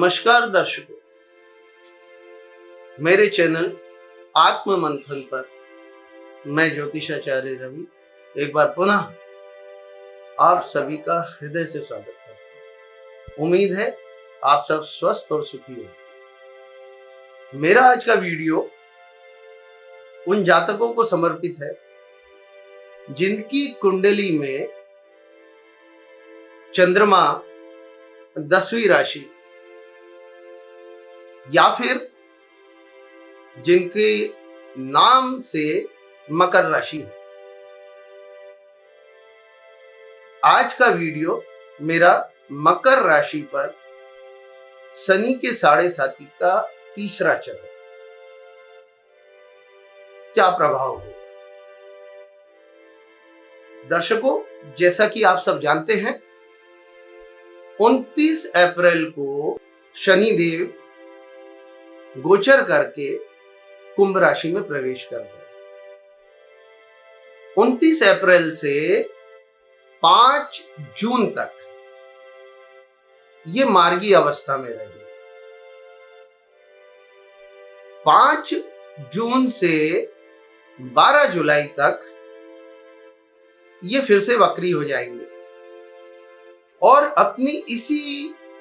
नमस्कार दर्शकों, मेरे चैनल आत्म मंथन पर मैं ज्योतिषाचार्य रवि एक बार पुनः आप सभी का हृदय से स्वागत करता हूं। उम्मीद है आप सब स्वस्थ और सुखी हो। मेरा आज का वीडियो उन जातकों को समर्पित है जिनकी कुंडली में चंद्रमा 10वीं राशि या फिर जिनके नाम से मकर राशि है। आज का वीडियो मेरा मकर राशि पर शनि के 7.5 का तीसरा चरण क्या प्रभाव हो। दर्शकों, जैसा कि आप सब जानते हैं, 29 अप्रैल को शनिदेव गोचर करके कुंभ राशि में प्रवेश कर गए। 29 अप्रैल से 5 जून तक ये मार्गी अवस्था में रहे। 5 जून से 12 जुलाई तक ये फिर से वक्री हो जाएंगे और अपनी इसी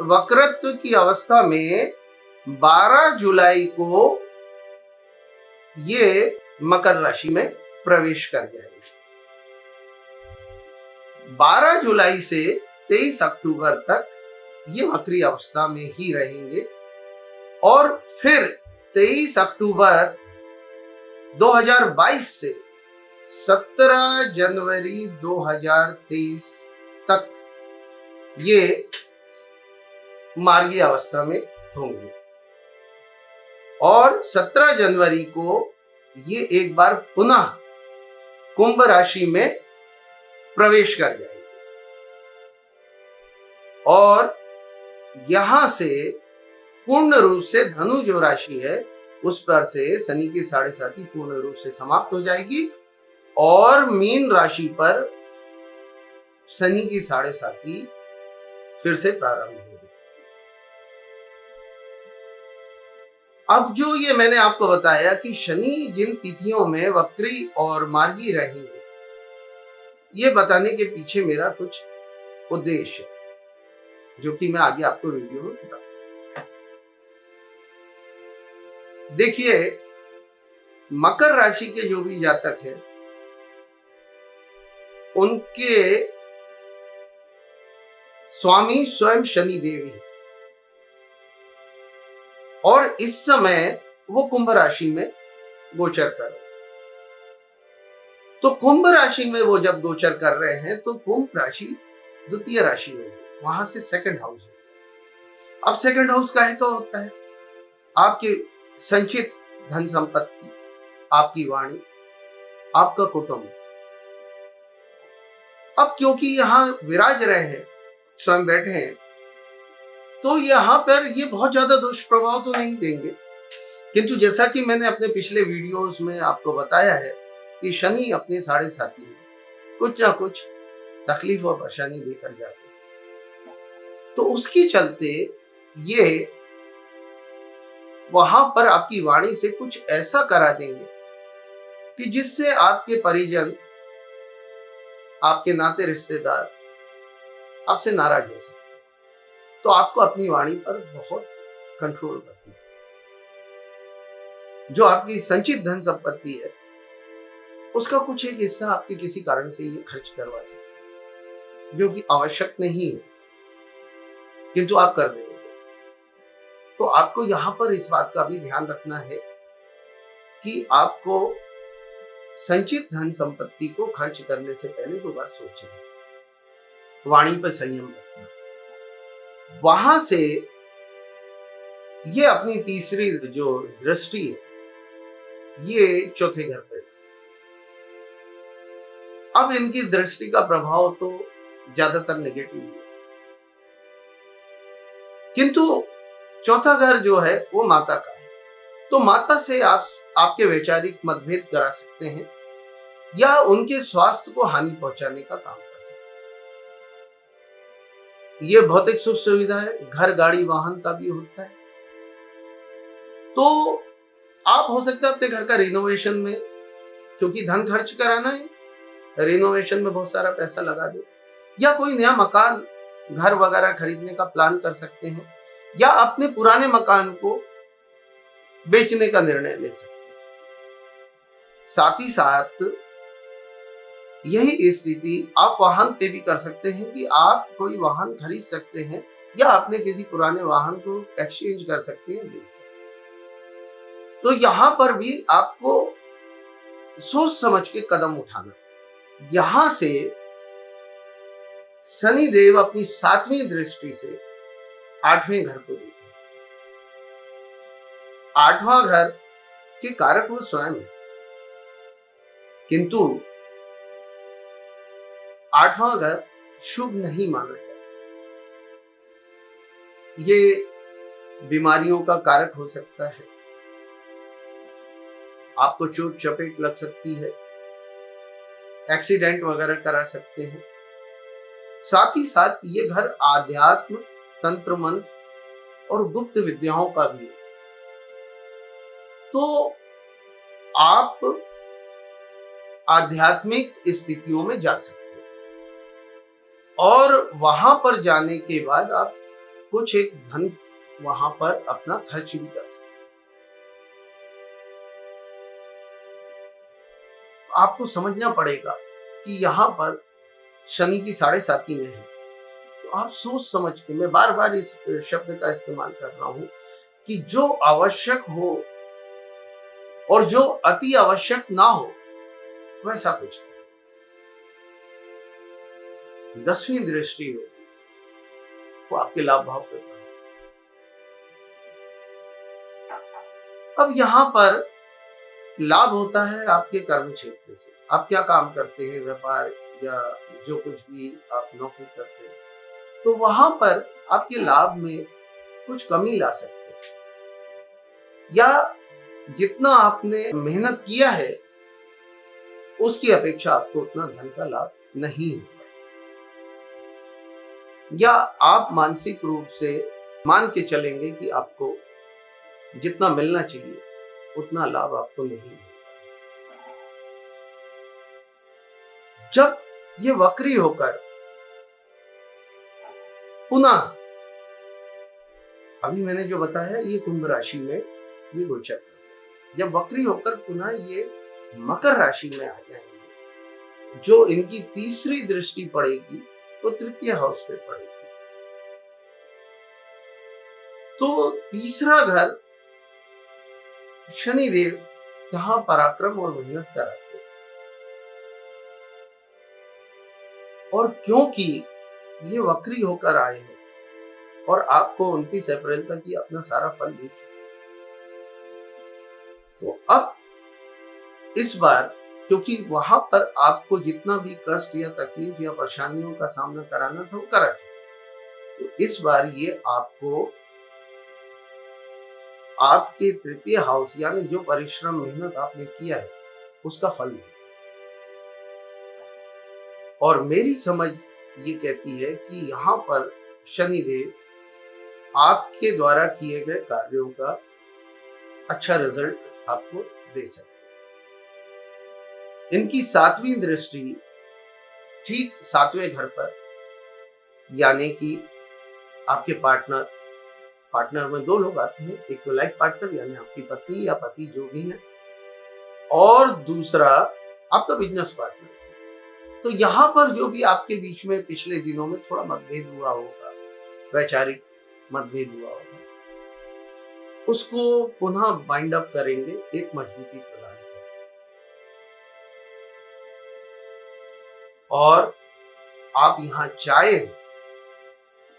वक्रत्व की अवस्था में 12 जुलाई को ये मकर राशि में प्रवेश कर जाएंगे। 12 जुलाई से 23 अक्टूबर तक ये वक्री अवस्था में ही रहेंगे और फिर 23 अक्टूबर 2022 से 17 जनवरी 2023 तक ये मार्गी अवस्था में होंगे और 17 जनवरी को ये एक बार पुनः कुंभ राशि में प्रवेश कर जाएंगे और यहां से पूर्ण रूप से धनु जो राशि है उस पर से शनि की 7.5 पूर्ण रूप से समाप्त हो जाएगी और मीन राशि पर शनि की 7.5 फिर से प्रारंभ होगी। अब जो ये मैंने आपको बताया कि शनि जिन तिथियों में वक्री और मार्गी रहेंगे, ये बताने के पीछे मेरा कुछ उद्देश्य है जो कि मैं आगे आपको वीडियो में बताऊंगा। देखिए, मकर राशि के जो भी जातक हैं उनके स्वामी स्वयं शनि देव ही और इस समय वो कुंभ राशि में गोचर कर रहे हैं। तो कुंभ राशि में वो जब गोचर कर रहे हैं तो कुंभ राशि द्वितीय राशि होगी, वहां से सेकंड हाउस होगा। अब सेकंड हाउस काहे का होता है? आपकी संचित धन संपत्ति, आपकी वाणी, आपका कुटुंब। अब क्योंकि यहां विराज रहे हैं, स्वयं बैठे हैं, तो यहां पर ये बहुत ज्यादा दुष्प्रभाव तो नहीं देंगे, किंतु जैसा कि मैंने अपने पिछले वीडियोस में आपको बताया है कि शनि अपने 7.5 में कुछ ना कुछ तकलीफ और परेशानी देकर जाते हैं। तो उसके चलते ये वहां पर आपकी वाणी से कुछ ऐसा करा देंगे कि जिससे आपके परिजन, आपके नाते रिश्तेदार आपसे नाराज हो सकते। तो आपको अपनी वाणी पर बहुत कंट्रोल रखना है। जो आपकी संचित धन संपत्ति है उसका कुछ एक हिस्सा आपके किसी कारण से ये खर्च करवा सकते हैं जो कि आवश्यक नहीं है, किंतु आप कर देंगे। तो आपको यहां पर इस बात का भी ध्यान रखना है कि आपको संचित धन संपत्ति को खर्च करने से पहले 2 बार सोचें, वाणी पर संयम रखना। वहां से ये अपनी तीसरी जो दृष्टि है ये चौथे घर पर। अब इनकी दृष्टि का प्रभाव तो ज्यादातर नेगेटिव है, किंतु चौथा घर जो है वो माता का है। तो माता से आप आपके वैचारिक मतभेद करा सकते हैं या उनके स्वास्थ्य को हानि पहुंचाने का काम कर सकते हैं। ये भौतिक सुख सुविधा है, घर गाड़ी वाहन का भी होता है। तो आप हो सकता है अपने घर का रिनोवेशन में, क्योंकि धन खर्च कराना है, रिनोवेशन में बहुत सारा पैसा लगा दे, या कोई नया मकान घर वगैरह खरीदने का प्लान कर सकते हैं, या अपने पुराने मकान को बेचने का निर्णय ले सकते हैं। साथ ही साथ यही स्थिति आप वाहन पे भी कर सकते हैं कि आप कोई वाहन खरीद सकते हैं या अपने किसी पुराने वाहन को एक्सचेंज कर सकते हैं, बेच सकते हैं। तो यहां पर भी आपको सोच समझ के कदम उठाना। यहां से शनिदेव अपनी 7वीं दृष्टि से 8वें घर को देखते हैं। 8वां घर के कारक वो स्वयं है, किंतु 8वां घर शुभ नहीं माना जाता। ये बीमारियों का कारक हो सकता है, आपको चोट चपेट लग सकती है, एक्सीडेंट वगैरह करा सकते हैं। साथ ही साथ ये घर आध्यात्म, तंत्र मंत्र और गुप्त विद्याओं का भी है। तो आप आध्यात्मिक स्थितियों में जा सकते हैं और वहां पर जाने के बाद आप कुछ एक धन वहां पर अपना खर्च भी कर सकते हैं। आपको समझना पड़ेगा कि यहाँ पर शनि की 7.5 में है, तो आप सोच समझ के, मैं बार बार इस शब्द का इस्तेमाल कर रहा हूं कि जो आवश्यक हो और जो अति आवश्यक ना हो वैसा कुछ नहीं। 10वीं दृष्टि हो वो आपके लाभ भाव पे। अब यहां पर लाभ होता है आपके कर्म क्षेत्र से। आप क्या काम करते हैं, व्यापार या जो कुछ भी आप नौकरी करते हैं, तो वहां पर आपके लाभ में कुछ कमी ला सकते हैं, या जितना आपने मेहनत किया है उसकी अपेक्षा आपको उतना धन का लाभ नहीं होगा, या आप मानसिक रूप से मान के चलेंगे कि आपको जितना मिलना चाहिए उतना लाभ आपको नहीं मिलता। जब ये वक्री होकर पुनः, अभी मैंने जो बताया ये कुंभ राशि में ये गोचर, जब वक्री होकर पुनः ये मकर राशि में आ जाएंगे, जो इनकी 3री दृष्टि पड़ेगी वो 3य हाउस पे पड़ेगी। तो 3रा घर शनिदेव यहां पराक्रम और मेहनत कराते हैं, और क्योंकि ये वक्री होकर आए हैं और आपको 29 अप्रैल तक ये अपना सारा फल दे चुके, तो अब इस बार क्योंकि वहां पर आपको जितना भी कष्ट या तकलीफ या परेशानियों का सामना कराना था वो करा चुके, तो इस बार ये आपको आपके 3य हाउस यानी जो परिश्रम मेहनत आपने किया है उसका फल है। और मेरी समझ ये कहती है कि यहाँ पर शनिदेव आपके द्वारा किए गए कार्यों का अच्छा रिजल्ट आपको दे सकते हैं। इनकी 7वीं दृष्टि ठीक 7वें घर पर, यानी कि आपके पार्टनर में 2 लोग आते हैं, एक तो लाइफ पार्टनर यानी आपकी पत्नी या पति जो भी है, और दूसरा आपका बिजनेस पार्टनर। तो यहाँ पर जो भी आपके बीच में पिछले दिनों में थोड़ा मतभेद हुआ होगा, वैचारिक मतभेद हुआ होगा, उसको पुनः बाइंड अप करेंगे, एक मजबूती प्रदान करेंगे। और आप यहाँ चाहे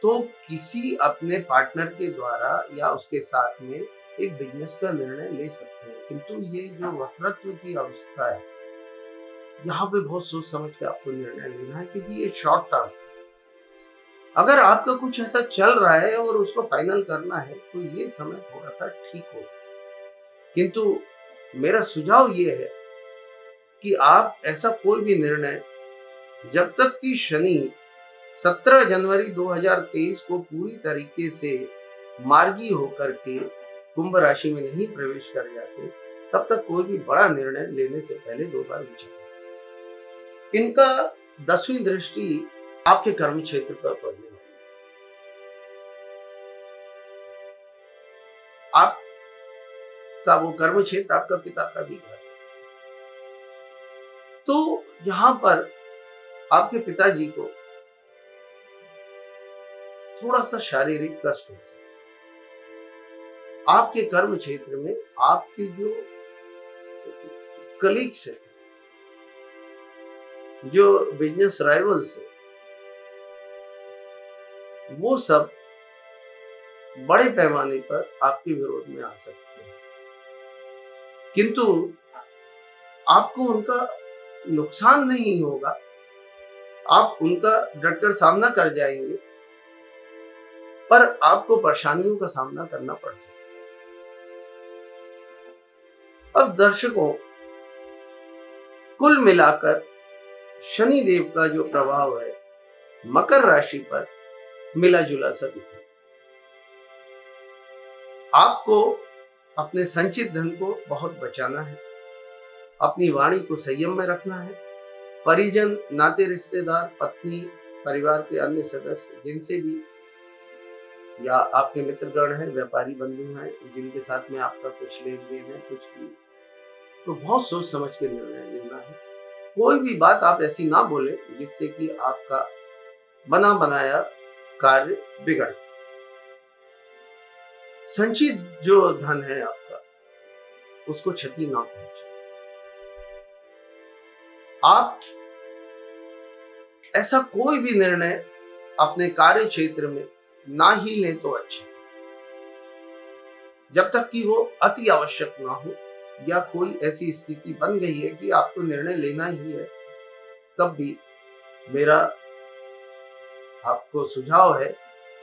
तो किसी अपने पार्टनर के द्वारा या उसके साथ में एक बिजनेस का निर्णय ले सकते हैं, किंतु ये जो वक्रत्व की अवस्था है यहाँ पे बहुत सोच समझ के आपको निर्णय लेना है, क्योंकि ये शॉर्ट टर्म, अगर आपका कुछ ऐसा चल रहा है और उसको फाइनल करना है तो ये समय थोड़ा सा ठीक हो। किंतु मेरा सुझाव ये है कि आप ऐसा कोई भी निर्णय, जब तक कि शनि 17 जनवरी 2023 को पूरी तरीके से मार्गी होकर के कुंभ राशि में नहीं प्रवेश कर जाते, तब तक कोई भी बड़ा निर्णय लेने से पहले 2 बार विचार करें। इनका 10वीं दृष्टि आपके कर्म क्षेत्र पर पड़ने वाली है। आपका वो कर्म क्षेत्र आपका पिता का भी घर है। तो यहां पर आपके पिताजी को थोड़ा सा शारीरिक कष्ट हो सकता है। आपके कर्म क्षेत्र में आपके जो कलीग्स हैं, जो बिजनेस राइवल्स हैं, वो सब बड़े पैमाने पर आपके विरोध में आ सकते हैं, किंतु आपको उनका नुकसान नहीं होगा। आप उनका डटकर सामना कर जाएंगे, पर आपको परेशानियों का सामना करना पड़ सकता है। अब दर्शकों, कुल मिलाकर शनि देव का जो प्रभाव है मकर राशि पर मिला जुला सा दिखा। आपको अपने संचित धन को बहुत बचाना है, अपनी वाणी को संयम में रखना है। परिजन, नाते रिश्तेदार, पत्नी, परिवार के अन्य सदस्य जिनसे भी, या आपके मित्रगण हैं, व्यापारी बंधु हैं, जिनके साथ में आपका कुछ लेन देन है, कुछ भी, तो बहुत सोच समझ के निर्णय लेना है। कोई भी बात आप ऐसी ना बोले जिससे कि आपका बना बनाया कार्य बिगड़। संचित जो धन है आपका, उसको क्षति ना पहुंचे। आप ऐसा कोई भी निर्णय अपने कार्य क्षेत्र में ना ही लें तो अच्छा, जब तक कि वो अति आवश्यक ना हो या कोई ऐसी स्थिति बन गई है कि आपको निर्णय लेना ही है, तब भी मेरा आपको सुझाव है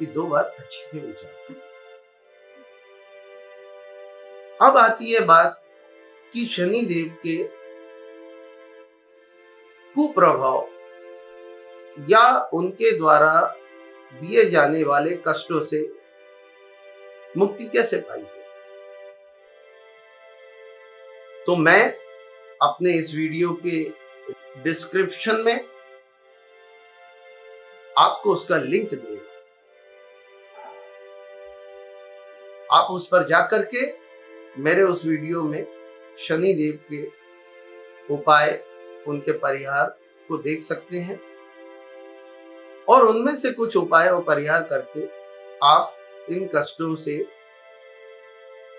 कि 2 बार अच्छे से विचार करें। अब आती है बात कि शनि देव के कुप्रभाव या उनके द्वारा दिए जाने वाले कष्टों से मुक्ति कैसे पाई है। तो मैं अपने इस वीडियो के डिस्क्रिप्शन में आपको उसका लिंक दे रहा हूं। आप उस पर जाकर के मेरे उस वीडियो में शनि देव के उपाय, उनके परिहार को देख सकते हैं, और उनमें से कुछ उपाय और परिहार करके आप इन कष्टों से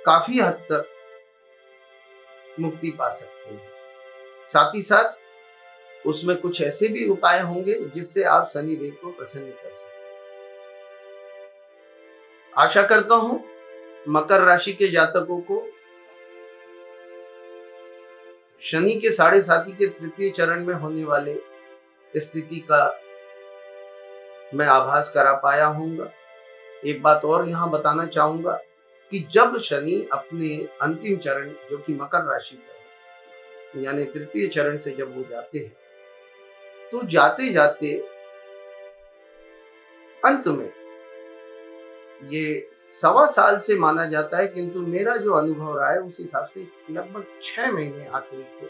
काफी हद तक मुक्ति पा सकते हैं। साथ ही साथ उसमें कुछ ऐसे भी उपाय होंगे जिससे आप शनि देव को प्रसन्न कर सकते हैं। आशा करता हूं मकर राशि के जातकों को शनि के 7.5 के तृतीय चरण में होने वाले स्थिति का मैं आभास करा पाया हूँगा। एक बात और यहाँ बताना चाहूंगा कि जब शनि अपने अंतिम चरण, जो कि मकर राशि पर है, यानी तृतीय चरण से जब वो जाते हैं, तो जाते जाते अंत में ये 1.25 साल से माना जाता है, किंतु मेरा जो अनुभव रहा है उस हिसाब से लगभग 6 महीने आखिरी के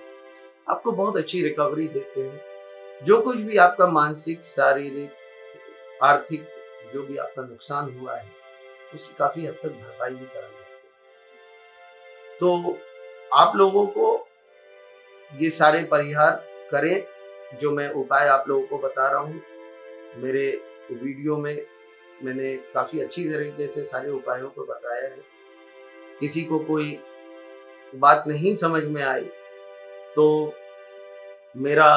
आपको बहुत अच्छी रिकवरी देते हैं। जो कुछ भी आपका मानसिक, शारीरिक, आर्थिक जो भी आपका नुकसान हुआ है, उसकी काफी हद तक भरपाई भी करा देते हैं। तो आप लोगों को ये सारे परिहार करें जो मैं उपाय आप लोगों को बता रहा हूँ। मेरे वीडियो में मैंने काफी अच्छी तरीके से सारे उपायों को बताया है। किसी को कोई बात नहीं समझ में आई तो मेरा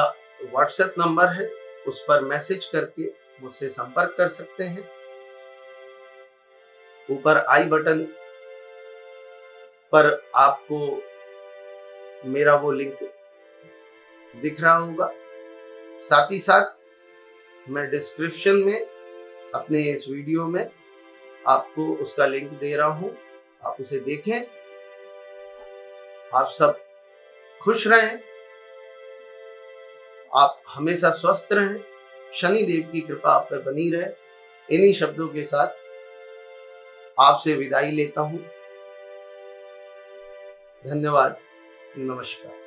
व्हाट्सएप नंबर है, उस पर मैसेज करके मुझसे संपर्क कर सकते हैं। ऊपर आई बटन पर आपको मेरा वो लिंक दिख रहा होगा। साथ ही साथ मैं डिस्क्रिप्शन में अपने इस वीडियो में आपको उसका लिंक दे रहा हूं, आप उसे देखें। आप सब खुश रहें, आप हमेशा स्वस्थ रहें, शनि देव की कृपा आप पर बनी रहे। इन्हीं शब्दों के साथ आपसे विदाई लेता हूं। धन्यवाद। नमस्कार।